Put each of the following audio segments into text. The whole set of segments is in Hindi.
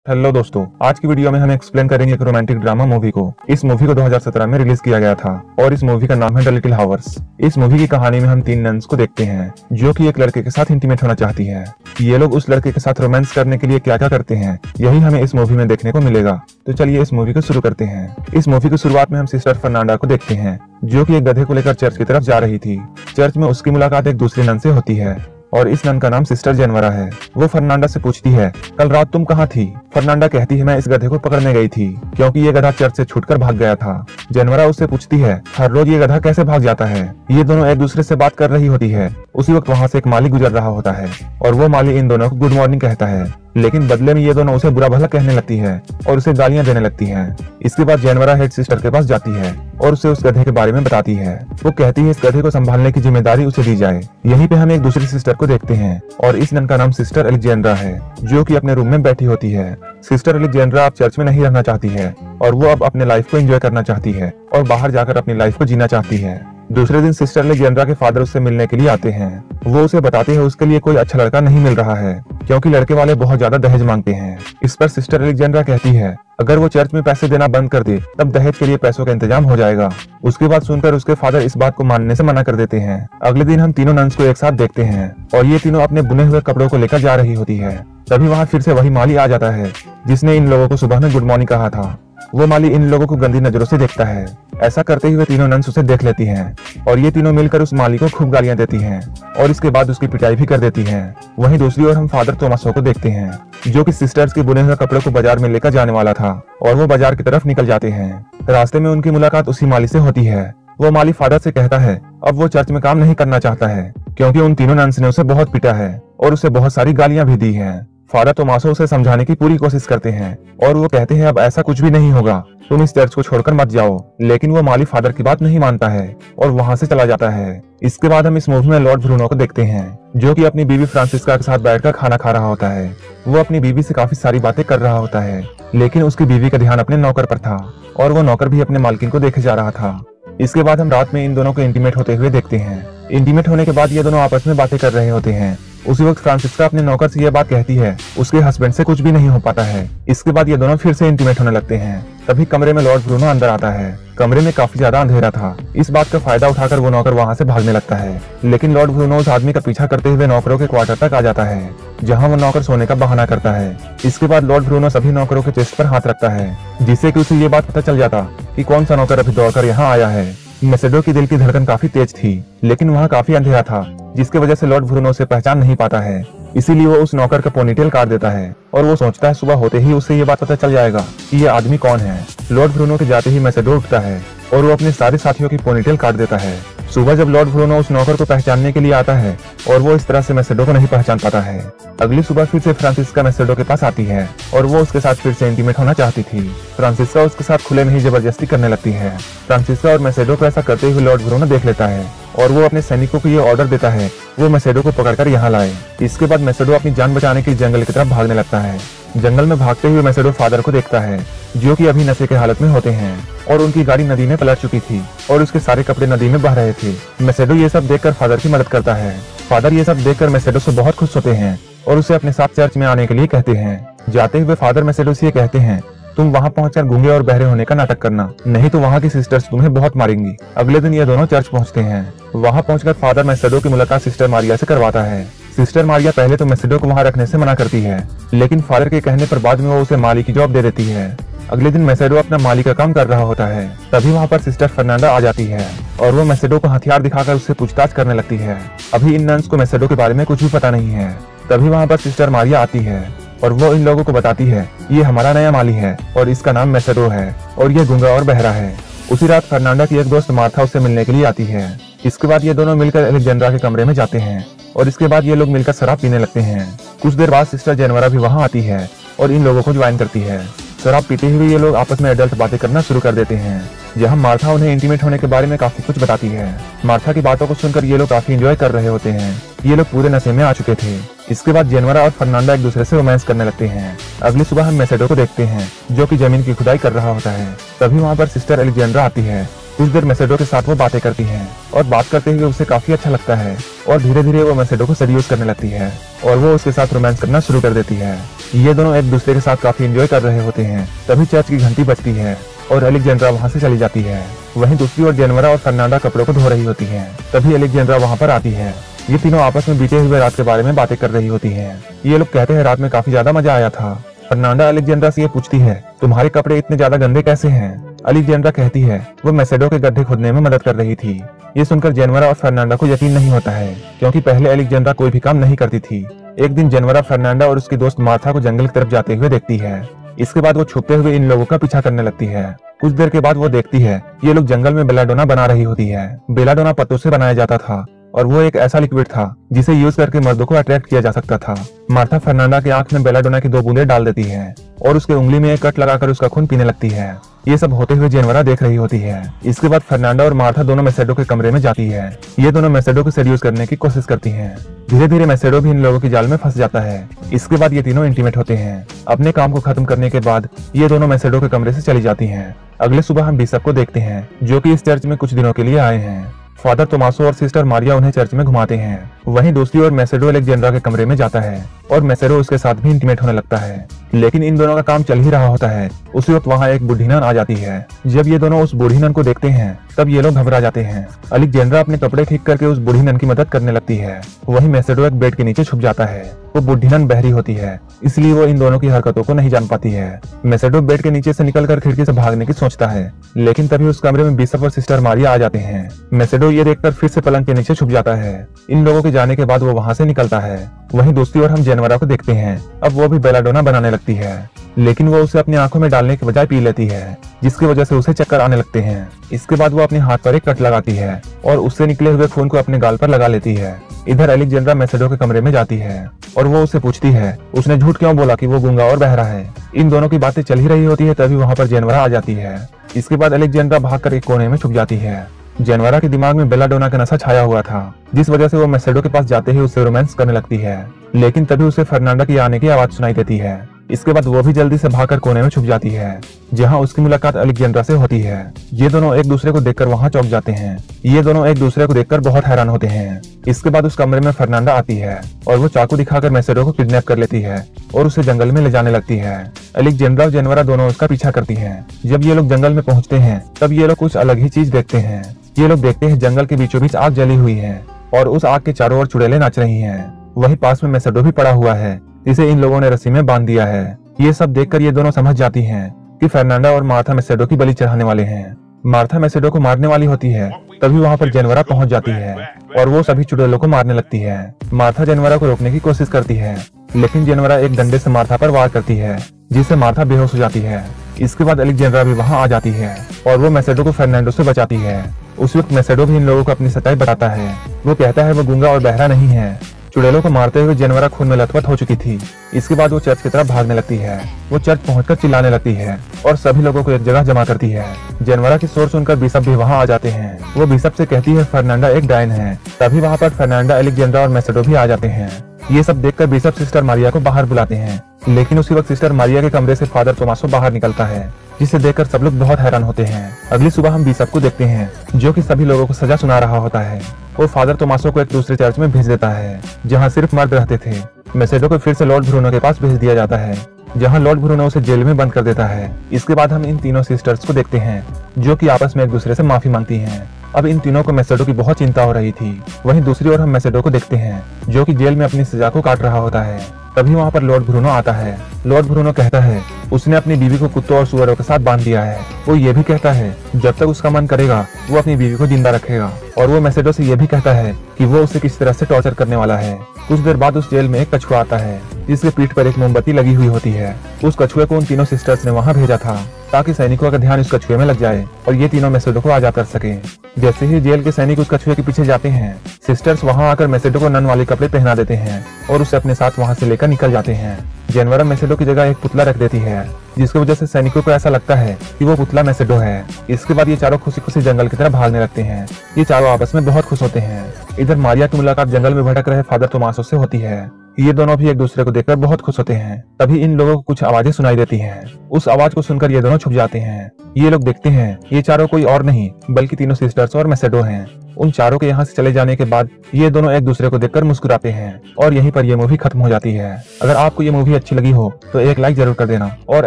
हेलो दोस्तों, आज की वीडियो में हम एक्सप्लेन करेंगे एक रोमांटिक ड्रामा मूवी को। इस मूवी को 2017 में रिलीज किया गया था और इस मूवी का नाम है द लिटिल हावर्स। इस मूवी की कहानी में हम 3 नन्स को देखते हैं जो कि एक लड़के के साथ इंटीमेट होना चाहती है। ये लोग उस लड़के के साथ रोमांस करने के लिए क्या क्या करते हैं, यही हमें इस मूवी में देखने को मिलेगा। तो चलिए इस मूवी को शुरू करते हैं। इस मूवी की शुरुआत में हम सिस्टर फर्नांडा को देखते हैं जो कि एक गधे को लेकर चर्च की तरफ जा रही थी। चर्च में उसकी मुलाकात एक दूसरी नन से होती है और इस नन का नाम सिस्टर जेनवरा है। वो फर्नांडा से पूछती है, कल रात तुम कहाँ थी? फर्नांडा कहती है, मैं इस गधे को पकड़ने गई थी क्योंकि ये गधा चर्च से छूटकर भाग गया था। जेनवरा उससे पूछती है, हर रोज ये गधा कैसे भाग जाता है? ये दोनों एक दूसरे से बात कर रही होती है। उसी वक्त वहाँ से एक माली गुजर रहा होता है और वो माली इन दोनों को गुड मॉर्निंग कहता है, लेकिन बदले में ये दोनों उसे बुरा भला कहने लगती है और उसे गालियां देने लगती हैं। इसके बाद जेनवरा हेड सिस्टर के पास जाती है और उसे उस गधे के बारे में बताती है। वो कहती है इस गधे को संभालने की जिम्मेदारी उसे दी जाए। यहीं पे हम एक दूसरी सिस्टर को देखते हैं और इस नन का नाम सिस्टर एलेक्जेंड्रा है जो कि अपने रूम में बैठी होती है। सिस्टर एलेक्जेंड्रा अब चर्च में नहीं रहना चाहती है और वो अब अपने लाइफ को एंजॉय करना चाहती है और बाहर जाकर अपनी लाइफ को जीना चाहती है। दूसरे दिन सिस्टर एलेक्जेंड्रा के फादर उससे मिलने के लिए आते हैं। वो उसे बताते हैं उसके लिए कोई अच्छा लड़का नहीं मिल रहा है क्योंकि लड़के वाले बहुत ज्यादा दहेज मांगते हैं। इस पर सिस्टर एलेक्जेंड्रा कहती है, अगर वो चर्च में पैसे देना बंद कर दे तब दहेज के लिए पैसों का इंतजाम हो जाएगा। उसके बाद सुनकर उसके फादर इस बात को मानने से मना कर देते हैं। अगले दिन हम तीनों नन्स को एक साथ देखते हैं और ये तीनों अपने बुने हुए कपड़ों को लेकर जा रही होती है। तभी वहाँ फिर से वही माली आ जाता है जिसने इन लोगों को सुबह में गुड मॉर्निंग कहा था। वो माली इन लोगों को गंदी नजरों से देखता है। ऐसा करते हुए तीनों नन्स उसे देख लेती हैं और ये तीनों मिलकर उस माली को खूब गालियां देती हैं और इसके बाद उसकी पिटाई भी कर देती हैं। वहीं दूसरी ओर हम फादर थॉमस को देखते हैं जो कि सिस्टर्स के बुने हुए कपड़ों को बाजार में लेकर जाने वाला था और वो बाजार की तरफ निकल जाते हैं। रास्ते में उनकी मुलाकात उसी माली से होती है। वो माली फादर से कहता है अब वो चर्च में काम नहीं करना चाहता है क्योंकि उन तीनों नन्स ने उसे बहुत पीटा है और उसे बहुत सारी गालियां भी दी हैं। फादर थॉमस उसे समझाने की पूरी कोशिश करते हैं और वो कहते हैं अब ऐसा कुछ भी नहीं होगा, तुम इस चर्च को छोड़कर मत जाओ। लेकिन वो माली फादर की बात नहीं मानता है और वहाँ से चला जाता है। इसके बाद हम इस मूवी में लॉर्ड ब्रूनो को देखते हैं जो कि अपनी बीवी फ्रांसिस्का के साथ बैठकर खाना खा रहा होता है। वो अपनी बीवी से काफी सारी बातें कर रहा होता है लेकिन उसकी बीवी का ध्यान अपने नौकर पर था और वो नौकर भी अपने मालकिन को देखे जा रहा था। इसके बाद हम रात में इन दोनों को इंटीमेट होते हुए देखते हैं। इंटीमेट होने के बाद ये दोनों आपस में बातें कर रहे होते हैं। उसी वक्त फ्रांसिस्का अपने नौकर से यह बात कहती है उसके हस्बैंड से कुछ भी नहीं हो पाता है। इसके बाद ये दोनों फिर से इंटीमेट होने लगते हैं। तभी कमरे में लॉर्ड ब्रूनो अंदर आता है। कमरे में काफी ज्यादा अंधेरा था। इस बात का फायदा उठाकर वो नौकर वहाँ से भागने लगता है, लेकिन लॉर्ड ब्रूनो उस आदमी का पीछा करते हुए नौकरों के क्वार्टर तक आ जाता है जहाँ वो नौकर सोने का बहाना करता है। इसके बाद लॉर्ड ब्रूनो सभी नौकरों के चेस्ट पर हाथ रखता है जिससे कि उसे ये बात पता चल जाता कि कौन सा नौकर अभी दौड़कर यहाँ आया है। मैसेडो की दिल की धड़कन काफी तेज थी लेकिन वहाँ काफी अंधेरा था जिसकी वजह से लॉर्ड ब्रूनो उसे पहचान नहीं पाता है। इसीलिए वो उस नौकर का पोनीटेल काट देता है और वो सोचता है सुबह होते ही उससे ये बात पता चल जाएगा कि ये आदमी कौन है। लॉर्ड ब्रूनो के जाते ही मैसेडो उठता है और वो अपने सारे साथियों की पोनीटेल काट देता है। सुबह जब लॉर्ड ब्रूनो उस नौकर को पहचानने के लिए आता है और वो इस तरह से मैसेडो को नहीं पहचान पाता है। अगली सुबह फिर से फ्रांसिस्का मैसेडो के पास आती है और वो उसके साथ फिर से इंटीमेट होना चाहती थी। फ्रांसिस्का उसके साथ खुले में ही जबरदस्ती करने लगती है। फ्रांसिस्का और मैसेडो को ऐसा करते हुए लॉर्ड ब्रूनो देख लेता है और वो अपने सैनिकों को ये ऑर्डर देता है वो मैसेडो को पकड़कर यहाँ लाए। इसके बाद मैसेडो अपनी जान बचाने के जंगल की तरफ भागने लगता है। जंगल में भागते हुए मैसेडो फादर को देखता है जो कि अभी नशे के हालत में होते हैं और उनकी गाड़ी नदी में पलट चुकी थी और उसके सारे कपड़े नदी में बह रहे थे। मैसेडो ये सब देखकर फादर की मदद करता है। फादर ये सब देखकर मैसेडो से बहुत खुश होते हैं और उसे अपने साथ चर्च में आने के लिए कहते हैं। जाते हुए फादर मैसेडो से ये कहते हैं, तुम वहाँ पहुंचकर गूंगे और बहरे होने का नाटक करना, नहीं तो वहाँ की सिस्टर्स तुम्हें बहुत मारेंगी। अगले दिन ये दोनों चर्च पहुंचते हैं। वहाँ पहुंचकर फादर मैसेडो की मुलाकात सिस्टर मारिया से करवाता है। सिस्टर मारिया पहले तो मैसेडो को वहाँ रखने से मना करती है लेकिन फादर के कहने पर बाद में वो उसे माली की जॉब दे देती है। अगले दिन मैसेडो अपना माली का काम कर रहा होता है। तभी वहाँ पर सिस्टर फर्नांडा आ जाती है और वो मैसेडो को हथियार दिखाकर उससे पूछताछ करने लगती है। अभी इन नन्स को मैसेडो के बारे में कुछ भी पता नहीं है। तभी वहाँ पर सिस्टर मारिया आती है और वो इन लोगों को बताती है ये हमारा नया माली है और इसका नाम मैसेडो है और ये गूंगा और बहरा है। उसी रात फर्नांडा की एक दोस्त मार्था उससे मिलने के लिए आती है। इसके बाद ये दोनों मिलकर एलेक्जेंड्रा के कमरे में जाते हैं और इसके बाद ये लोग मिलकर शराब पीने लगते हैं। कुछ देर बाद सिस्टर जेनवरा भी वहाँ आती है और इन लोगों को ज्वाइन करती है। शराब पीते हुए ये लोग आपस में एडल्ट बातें करना शुरू कर देते हैं जहाँ मार्था उन्हें इंटीमेट होने के बारे में काफी कुछ बताती है। मार्था की बातों को सुनकर ये लोग काफी एंजॉय कर रहे होते हैं। ये लोग पूरे नशे में आ चुके थे। इसके बाद जेनवरा और फर्नांडा एक दूसरे से रोमांस करने लगते हैं। अगली सुबह हम मैसेडो को देखते हैं जो कि जमीन की खुदाई कर रहा होता है। तभी वहाँ पर सिस्टर एलेक्जेंड्रा आती है कुछ देर मैसेडो के साथ वो बातें करती है और बात करते हुए उसे काफी अच्छा लगता है और धीरे धीरे वो मैसेडो को सेड्यूस करने लगती है और वो उसके साथ रोमांस करना शुरू कर देती है। ये दोनों एक दूसरे के साथ काफी एंजॉय कर रहे होते हैं। तभी चर्च की घंटी बजती है और अलेक्जेंड्रा वहाँ से चली जाती है। वहीं दूसरी ओर जेनवरा और फर्नांडा कपड़ों को धो रही होती हैं। तभी अलेक्जेंड्रा वहाँ पर आती है। ये तीनों आपस में बीते हुए रात के बारे में बातें कर रही होती हैं। ये लोग कहते हैं रात में काफी ज्यादा मजा आया था। फर्नांडा अलेक्जेंड्रा से ये पूछती है, तुम्हारे कपड़े इतने ज्यादा गंदे कैसे हैं? अलेक्जेंड्रा कहती है वो मैसेडो के गड्ढे खोदने में मदद कर रही थी। ये सुनकर जेनवरा और फर्नांडा को यकीन नहीं होता है, क्योंकि पहले अलेक्जेंड्रा कोई भी काम नहीं करती थी। एक दिन जेनवरा फर्नांडा और उसकी दोस्त मार्था को जंगल की तरफ जाते हुए देखती है। इसके बाद वो छुपते हुए इन लोगों का पीछा करने लगती है। कुछ देर के बाद वो देखती है ये लोग जंगल में बेलाडोना बना रही होती है। बेलाडोना पत्तों से बनाया जाता था और वो एक ऐसा लिक्विड था जिसे यूज करके मर्दों को अट्रैक्ट किया जा सकता था। मार्था फर्नांडा की आंख में बेलाडोना की 2 बूंदें डाल देती है और उसके उंगली में एक कट लगाकर उसका खून पीने लगती है। ये सब होते हुए जेनवरा देख रही होती है। इसके बाद फर्नांडा और मार्था दोनों मैसेडो के कमरे में जाती है। ये दोनों मैसेडो को सेड्यूस करने की कोशिश करती हैं। धीरे धीरे मैसेडो भी इन लोगों की जाल में फंस जाता है। इसके बाद ये तीनों इंटीमेट होते हैं। अपने काम को खत्म करने के बाद ये दोनों मैसेडो के कमरे से चली जाती हैं। अगले सुबह हम बिशप को देखते हैं, जो कि इस चर्च में कुछ दिनों के लिए आए हैं। फादर तोमासो और सिस्टर मारिया उन्हें चर्च में घुमाते हैं। वहीं दूसरी ओर मैसेडो अलेक्जेंड्रा के कमरे में जाता है और मैसेडो उसके साथ भी इंटीमेट होने लगता है। लेकिन इन दोनों का काम चल ही रहा होता है। उसी वक्त वहाँ एक बूढ़ी नन आ जाती है। जब ये दोनों उस बूढ़ी नन को देखते हैं तब ये लोग घबरा जाते हैं। अलेक्जेंड्रा अपने कपड़े ठीक करके उस बूढ़ी नन की मदद करने लगती है। वहीं मैसेडो एक बेड के नीचे छुप जाता है। वो बूढ़ी नन बहरी होती है, इसलिए वो इन दोनों की हरकतों को नहीं जान पाती है। मैसेडो बेड के नीचे से निकलकर खिड़की से भागने की सोचता है, लेकिन तभी उस कमरे में बिशप और सिस्टर मारिया आ जाते हैं। मैसेडो ये देखकर फिर से पलंग के नीचे छुप जाता है। इन लोगों के जाने के बाद वो वहाँ से निकलता है। वहीं दूसरी ओर हम जेनवरा को देखते हैं। अब वो भी बेलाडोना बनाने लगती है, लेकिन वो उसे अपनी आंखों में डालने के बजाय पी लेती है, जिसकी वजह से उसे चक्कर आने लगते हैं। इसके बाद वो अपने हाथ पर एक कट लगाती है और उससे निकले हुए खून को अपने गाल पर लगा लेती है। इधर अलेक्जेंड्रा मैसेडो के कमरे में जाती है और वो उससे पूछती है उसने झूठ क्यों बोला कि वो गूंगा और बहरा है। इन दोनों की बातें चल ही रही होती है, तभी वहाँ पर जेनवरा आ जाती है। इसके बाद अलेक्जेंड्रा भागकर एक कोने में छुप जाती है। जेनवरा के दिमाग में बेलाडोना का नशा छाया हुआ था, जिस वजह से वो मैसेडो के पास जाते ही उससे रोमांस करने लगती है। लेकिन तभी उसे फर्नांडा की आने की आवाज सुनाई देती है। इसके बाद वो भी जल्दी से भागकर कोने में छुप जाती है, जहां उसकी मुलाकात अलेक्जेंड्रा से होती है। ये दोनों एक दूसरे को देखकर वहां चौंक जाते हैं। ये दोनों एक दूसरे को देखकर बहुत हैरान होते हैं। इसके बाद उस कमरे में फर्नांडा आती है और वो चाकू दिखाकर मैसेडो को किडनैप कर लेती है और उसे जंगल में ले जाने लगती है। अलेक्जेंड्रा और जेनवरा दोनों उसका पीछा करती हैं। जब ये लोग जंगल में पहुंचते हैं तब ये लोग कुछ अलग ही चीज देखते हैं। ये लोग देखते हैं जंगल के बीचों बीच आग जली हुई है और उस आग के चारों ओर चुड़ैलें नाच रही हैं। वहीं पास में मैसेडो भी पड़ा हुआ है, जिसे इन लोगों ने रस्सी में बांध दिया है। ये सब देखकर ये दोनों समझ जाती हैं कि फर्नांडा और मार्था मैसेडो की बलि चढ़ाने वाले हैं। मार्था मैसेडो को मारने वाली होती है, तभी वहाँ पर जेनवरा पहुंच जाती है और वो सभी चुड़ैलों को मारने लगती है। मार्था जेनवरा को रोकने की कोशिश करती है, लेकिन जेनवरा एक डंडे से मार्था पर वार करती है, जिससे मार्था बेहोश हो जाती है। इसके बाद अलेक्जेंड्रा भी वहाँ आ जाती है और वो मैसेडो को फर्नांडो से बचाती है। उस वक्त मैसेडो भी इन लोगों को अपनी सच्चाई बताता है। वो कहता है वो गूंगा और बहरा नहीं है। चुड़ैलों को मारते हुए जेनवरा खून में लथपथ हो चुकी थी। इसके बाद वो चर्च की तरफ भागने लगती है। वो चर्च पहुंचकर चिल्लाने लगती है और सभी लोगों को एक जगह जमा करती है। जेनवरा की शोर सुनकर बिशप भी वहां आ जाते हैं। वो बिशप से कहती है फर्नांडा एक डायन है। तभी वहां पर फर्नांडा, अलेक्जेंड्रा और मैसेडो भी आ जाते हैं। ये सब देखकर बिशप सिस्टर मारिया को बाहर बुलाते हैं, लेकिन उसी वक्त सिस्टर मारिया के कमरे से फादर तोमासो बाहर निकलता है, जिसे देखकर सब लोग बहुत हैरान होते हैं। अगली सुबह हम बिशप को देखते हैं, जो कि सभी लोगों को सजा सुना रहा होता है। वो फादर तोमासो को एक दूसरे चर्च में भेज देता है, जहाँ सिर्फ मर्द रहते थे। मैसेडो को फिर से लॉर्ड ब्रूनो के पास भेज दिया जाता है, जहाँ लॉर्ड ब्रूनो उसे जेल में बंद कर देता है। इसके बाद हम इन तीनों सिस्टर्स को देखते हैं, जो कि आपस में एक दूसरे से माफी मांगती हैं। अब इन तीनों को मैसेडो की बहुत चिंता हो रही थी। वहीं दूसरी ओर हम मैसेडो को देखते हैं, जो कि जेल में अपनी सजा को काट रहा होता है। तभी वहाँ पर लॉर्ड ब्रूनो आता है। लॉर्ड ब्रूनो कहता है उसने अपनी बीवी को कुत्तों और सुअरों के साथ बांध दिया है। वो ये भी कहता है जब तक उसका मन करेगा वो अपनी बीवी को जिंदा रखेगा, और वो मैसेडो से ये भी कहता है कि वो उसे किस तरह से टॉर्चर करने वाला है। कुछ देर बाद उस जेल में एक कछुआ आता है, जिसके पीठ पर एक मोमबत्ती लगी हुई होती है। उस कछुए को उन तीनों सिस्टर्स ने वहाँ भेजा था, ताकि सैनिकों का ध्यान उस कछुए में लग जाए और ये तीनों मैसेडो को आजाद कर सके। जैसे ही जेल के सैनिक उस कछुए के पीछे जाते हैं, सिस्टर्स वहाँ आकर मैसेडो को नन वाले कपड़े पहना देते हैं और उसे अपने साथ वहाँ से लेकर निकल जाते हैं। जेनवरा मैसेडो की जगह एक पुतला रख देती है, जिसकी वजह से सैनिकों को ऐसा लगता है कि वो पुतला मैसेडो है। इसके बाद ये चारों खुशी खुशी जंगल की तरफ भागने लगते हैं। ये चारों आपस में बहुत खुश होते हैं। इधर मारिया की मुलाकात जंगल में भटक रहे फादर तोमासो से होती है। ये दोनों भी एक दूसरे को देखकर बहुत खुश होते हैं। तभी इन लोगों को कुछ आवाजें सुनाई देती हैं। उस आवाज को सुनकर ये दोनों छुप जाते हैं। ये लोग देखते हैं ये चारों कोई और नहीं बल्कि तीनों सिस्टर्स और मैसेडो हैं। उन चारों के यहाँ से चले जाने के बाद ये दोनों एक दूसरे को देखकर मुस्कुराते हैं और यहीं पर ये मूवी खत्म हो जाती है। अगर आपको ये मूवी अच्छी लगी हो तो एक लाइक जरूर कर देना और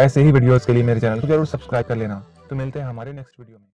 ऐसे ही वीडियोस के लिए मेरे चैनल को जरूर सब्सक्राइब कर लेना। तो मिलते हैं हमारे नेक्स्ट वीडियो में।